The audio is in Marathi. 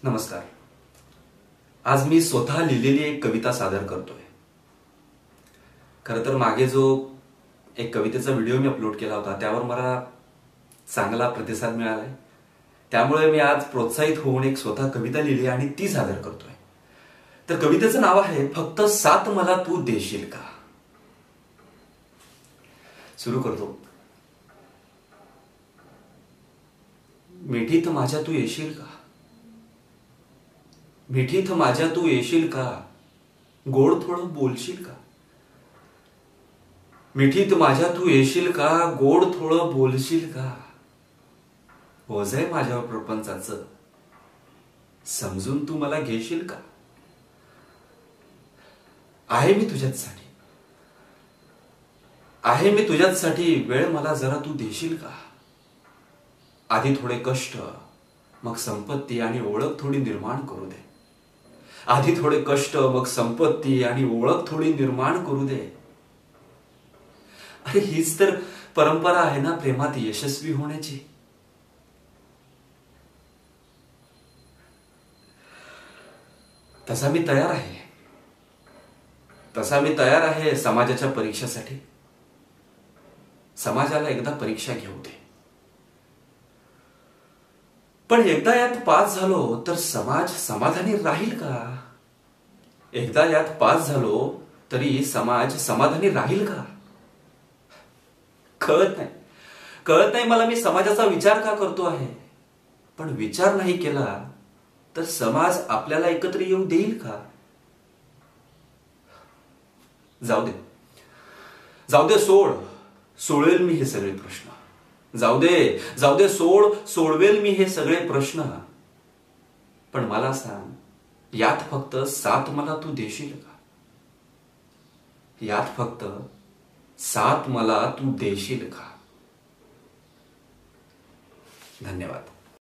नमस्कार. आज मी स्वतः लिहिलेली एक कविता सादर करतोय. खरं तर मागे जो एक कवितेचा व्हिडिओ मी अपलोड केला होता त्यावर मला चांगला प्रतिसाद मिळालाय. त्यामुळे मी आज प्रोत्साहित होऊन एक स्वतः कविता लिहिली आणि ती सादर करतोय. तर कवितेचं नाव आहे फक्त साथ मला तू देशील का. सुरू करतो. मिठीत माझ्या तू येशील का, मिठीत माझ्या तू येशील का, गोड थोडं बोलशील का. मिठीत माझ्या तू येशील का, गोड थोडं बोलशील का. ओझ आहे माझ्यावर प्रपंचाचं, समजून तू मला घेशील का. आहे मी तुझ्याचसाठी, आहे मी तुझ्याचसाठी, वेळ मला जरा तू देशील का. आधी थोडे कष्ट मग संपत्ती आणि ओळख थोडी निर्माण करू दे. आधी थोडे कष्ट मग संपत्ती आणि ओळख थोडी निर्माण करू दे. अरे हीच तर परंपरा आहे ना प्रेमात यशस्वी होण्याची. तसा मी तयार आहे, तसा मी तयार आहे समाजाच्या परीक्षेसाठी. समाजाला एकदा परीक्षा घेऊ दे. पण एकदा यात पास झालो तर समाज समाधानी राहील का. एकदा यात पास झालो तरी समाज समाधानी राहील का. कळत नाही, कळत नाही मला मी समाजाचा विचार का करतो आहे. पण विचार नाही केला तर समाज आपल्याला एकत्र येऊ देईल का. जाऊ दे, जाऊ दे, सोडवेल मी हे सगळे प्रश्न. जाऊ दे, जाऊ दे, सोडवेल मी हे सगळे प्रश्न. पण मला सांग, यात फक्त साथ मला तू देशील का. यात फक्त साथ मला तू देशील का. धन्यवाद.